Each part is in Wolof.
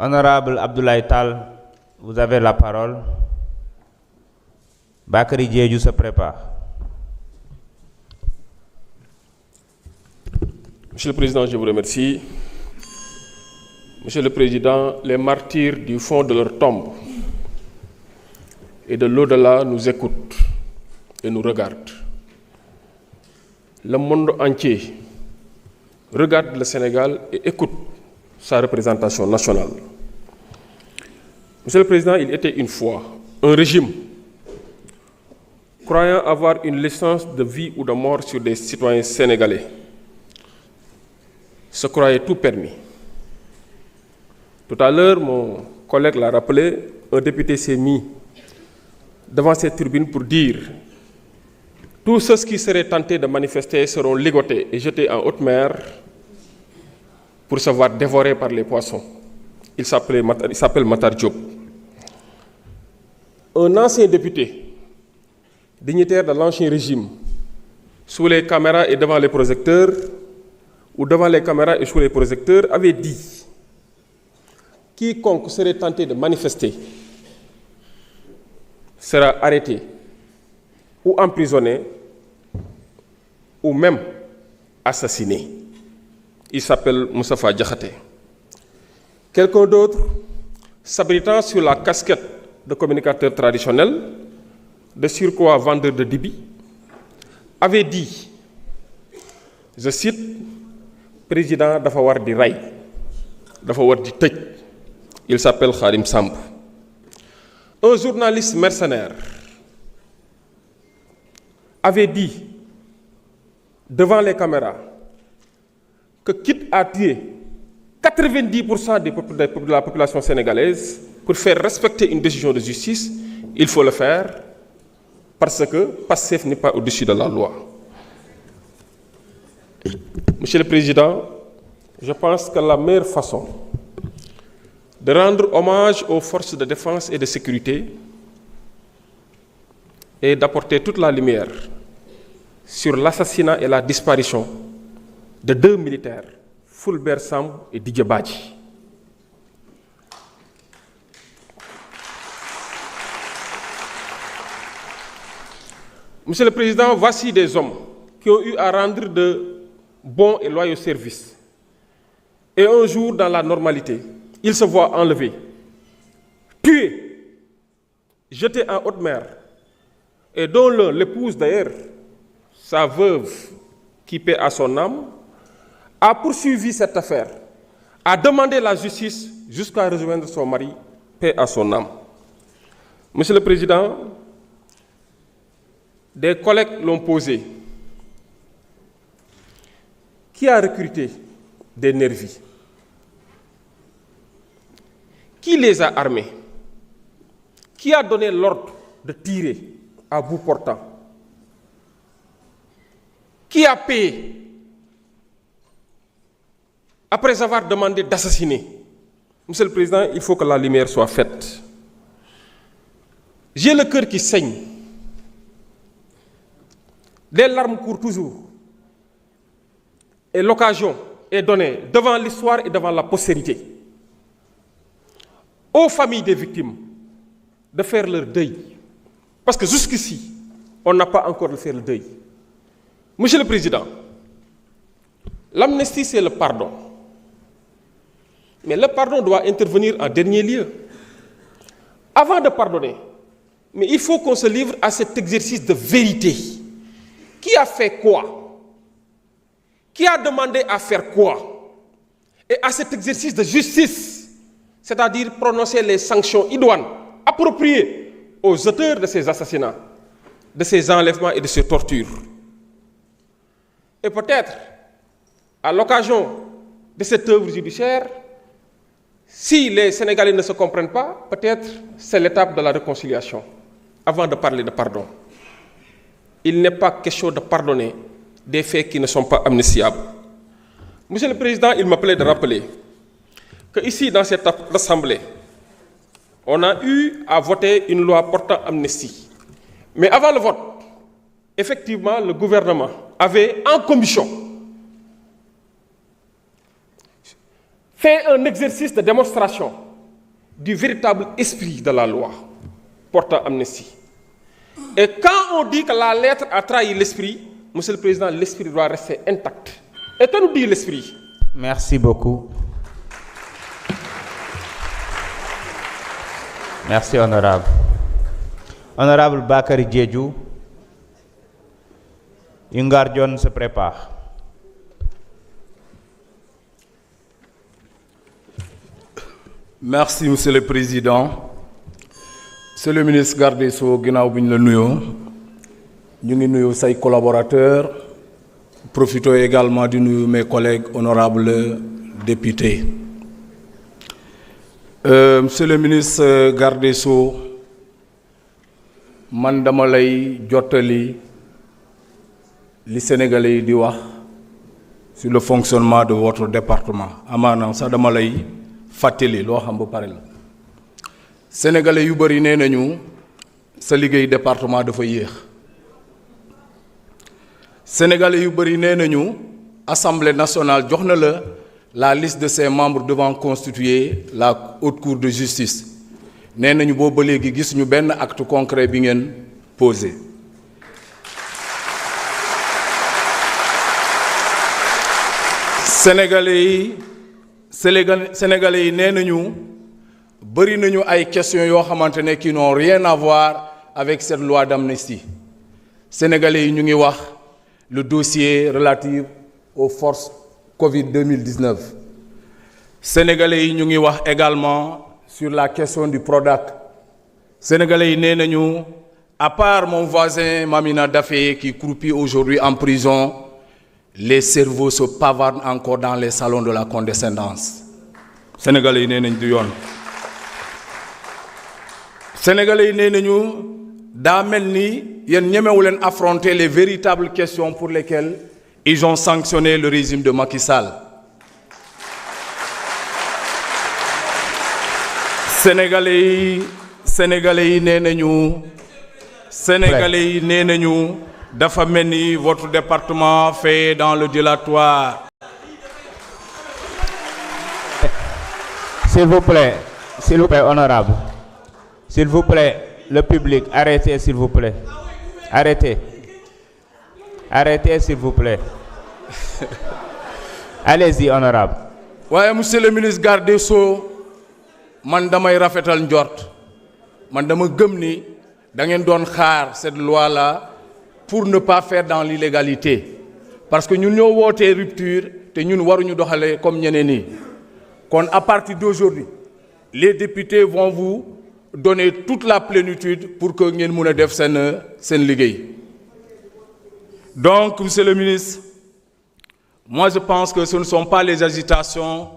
Honorable Abdoulaye Tal, vous avez la parole. Bakary Diédhiou se prépare. Monsieur le Président, je vous remercie. Monsieur le Président, les martyrs du fond de leur tombe et de l'au-delà nous écoutent et nous regardent. Le monde entier regarde le Sénégal et écoute sa représentation nationale. Monsieur le Président, il était une fois un régime croyant avoir une licence de vie ou de mort sur des citoyens sénégalais, se croyait tout permis. Tout à l'heure, mon collègue l'a rappelé, un député s'est mis devant cette tribune pour dire « Tous ceux qui seraient tentés de manifester seront ligotés et jetés en haute mer pour se voir dévorés par les poissons. » Il s'appelle Matar Diop. Un ancien député, dignitaire de l'ancien régime, sous les caméras et devant les projecteurs, ou devant les caméras et sous les projecteurs, avait dit « Quiconque serait tenté de manifester sera arrêté ou emprisonné ou même assassiné. » Il s'appelle Moustapha Diakhaté. Quelqu'un d'autre, s'abritant sur la casquette de communicateur traditionnel, de surcroît vendeur de dibi, avait dit, je cite, « Président dafa war di ray, dafa war di tëj ». Il s'appelle Khadim Samb. Un journaliste mercenaire avait dit devant les caméras que quitte à tuer 90% de la population sénégalaise pour faire respecter une décision de justice, il faut le faire parce que Pastef n'est pas au-dessus de la loi. Monsieur le Président, je pense que la meilleure façon de rendre hommage aux forces de défense et de sécurité et d'apporter toute la lumière sur l'assassinat et la disparition de deux militaires, Fulbert Sambou et Didier Badji. Monsieur le Président, voici des hommes qui ont eu à rendre de bons et loyaux services. Et un jour, dans la normalité, ils se voient enlevés, tués, jetés en haute mer, et dont l'un, l'épouse d'ailleurs, sa veuve, qui paie à son âme, a poursuivi cette affaire, a demandé la justice jusqu'à rejoindre son mari, paix à son âme. Monsieur le Président, des collègues l'ont posé. Qui a recruté des nervis? Qui les a armés? Qui a donné l'ordre de tirer à bout portant? Qui a payé après avoir demandé d'assassiner? Monsieur le Président, il faut que la lumière soit faite. J'ai le cœur qui saigne. Des larmes courent toujours. Et l'occasion est donnée devant l'histoire et devant la postérité aux familles des victimes de faire leur deuil. Parce que jusqu'ici, on n'a pas encore fait le deuil. Monsieur le Président, l'amnistie, c'est le pardon. Mais le pardon doit intervenir en dernier lieu. Avant de pardonner, mais il faut qu'on se livre à cet exercice de vérité. Qui a fait quoi? Qui a demandé à faire quoi? Et à cet exercice de justice, c'est-à-dire prononcer les sanctions idoines appropriées aux auteurs de ces assassinats, de ces enlèvements et de ces tortures. Et peut-être, à l'occasion de cette œuvre judiciaire, si les Sénégalais ne se comprennent pas, peut-être c'est l'étape de la réconciliation, avant de parler de pardon. Il n'est pas question de pardonner des faits qui ne sont pas amnistiables. Monsieur le Président, il me plaît de rappeler que ici, dans cette Assemblée, on a eu à voter une loi portant amnistie. Mais avant le vote, effectivement, le gouvernement avait, en commission, fait un exercice de démonstration du véritable esprit de la loi portant amnistie. Et quand on dit que la lettre a trahi l'esprit, Monsieur le Président, l'esprit doit rester intact. Et que nous dit l'esprit? Merci beaucoup. Merci, honorable. Honorable Bakary Diédhiou, Yungar John se prépare. Merci, Monsieur le Président. Monsieur le ministre garde des Sceaux, ginnaaw bi ñu la nuyoo ñu ngi nuyu say collaborateurs. Profitons également de nuyu mes collègues honorables députés. Monsieur le ministre garde des Sceaux, man dama lay jottali li Sénégalais yi di wax sur le fonctionnement de votre département. Amaana sax dama lay fàttali loo xam ba pare la. Sénégalais yu bëri nee nañu sa liggéey département dafa yéex. Sénégalais yu bëri nee nañu Assemblée nationale jox na la liste de ses membres devant constituer la haute cour de justice. Nee nañu boobu ba léegi gis ñu benn acte concret bi ngeen posé. Sénégalais yi nee nañu bëri nañu ay questions yoo xamante ne qui n'ont rien à voir avec cette loi d'amnistie. Sénégalais yi ñu ngi wax le dossier relatif aux forces Covid 2019. Sénégalais yi ñu ngi wax également sur la question du Prodac. Sénégalais yi nee nañu à part mon voisin Mamina Daffé qui croupit aujourd'hui en prison, les cerveaux se pavardent encore dans les salons de la condescendance. Sénégalais yi nee nañ du yoon. Sénégalais yi nee nañu daa mel ni yéen ñemewu leen affronter les véritables questions pour lesquelles ils ont sanctionné le régime de Macky Sall. Sénégalais yi nee nañu dafa mel ni votre département fait dans le dilatoire. S'il vous plaît, honorable. S'il vous plaît, le public, arrêtez, s'il vous plaît. Arrêtez, s'il vous plaît. Allez-y, honorable. waaye monsieur le ministre garde des Sceaux, man damay rafetal njort, man dama gëm ni da ngeen doon xaar cette loi-là pour ne pas faire dans l'illégalité. Parce que ñun ñoo wootee rupture te ñun waruñu doxalee comme ñeneen ñi. Kon à partir d'aujourd'hui, les députés vont vous donner toute la plénitude pour que ngeen mën a def seen liggéey. Donc, monsieur le ministre, moi je pense que ce ne sont pas les agitations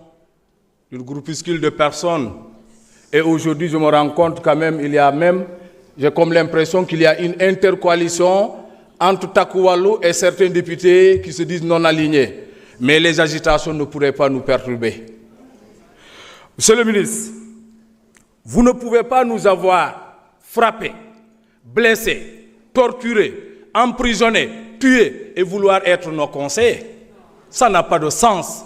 d'un groupuscule de personnes. Et aujourd'hui, je me rends compte quand même, j'ai comme l'impression qu'il y a une intercoalition entre Takku Wallu et certains députés qui se disent non alignés. Mais les agitations ne pourraient pas nous perturber. Monsieur le ministre, vous ne pouvez pas nous avoir frappés, blessés, torturés, emprisonnés, tués et vouloir être nos conseillers. Ça n'a pas de sens.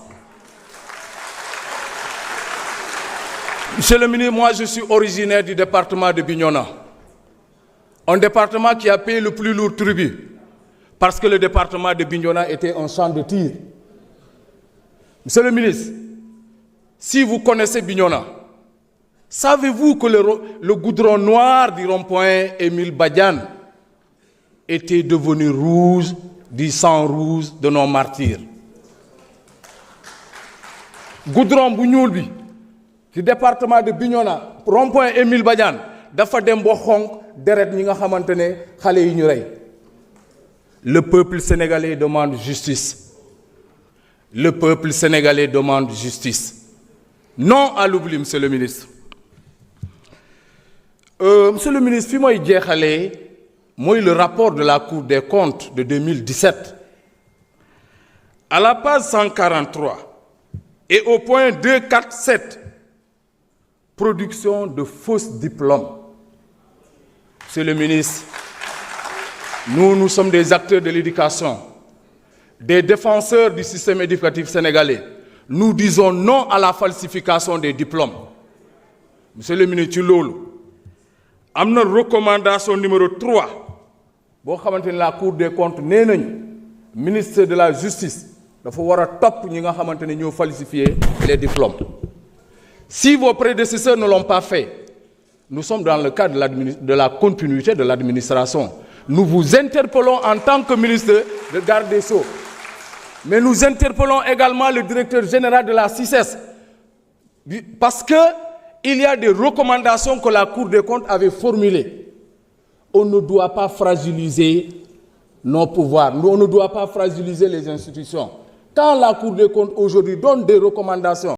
Monsieur le ministre, moi je suis originaire du département de Bignona. Un département qui a payé le plus lourd tribut parce que le département de Bignona était un champ de tir. Monsieur le ministre, si vous connaissez Bignona, savez-vous que le goudron noir du rond-point Émile Badiane était devenu rouge du sang rouge de nos martyrs? Goudron bu ñuul bi ci département de Bignona rond-point Émile Badiane dafa dem ba xonq deret ñi nga xamante ne xale yi ñu rey. Le peuple sénégalais demande justice. Le peuple sénégalais demande justice. Non à l'oubli, monsieur le ministre. Monsieur le ministre, fi mooy jeexalee mooy le rapport de la Cour des comptes de 2017. À la page 143 et au point 247, production de fausses diplômes. Monsieur le ministre, nous sommes des acteurs de l'éducation, des défenseurs du système éducatif sénégalais. Nous disons non à la falsification des diplômes. monsieur le ministre ci loolu am na recommandation numéro 3 boo xamante ni la Cour des comptes nee nañu ministre de la justice dafa war a topp ñi nga xamante ne ñoo falsifier les diplômes. Si vos prédécesseurs ne l'ont pas fait, nous sommes dans le cadre de la continuité de l'administration. Nous vous interpellons en tant que ministre de garde des Sceaux. Mais nous interpellons également le directeur général de la CICES. Parce qu'il y a des recommandations que la Cour des comptes avait formulées. On ne doit pas fragiliser nos pouvoirs. On ne doit pas fragiliser les institutions. Quand la Cour des comptes aujourd'hui donne des recommandations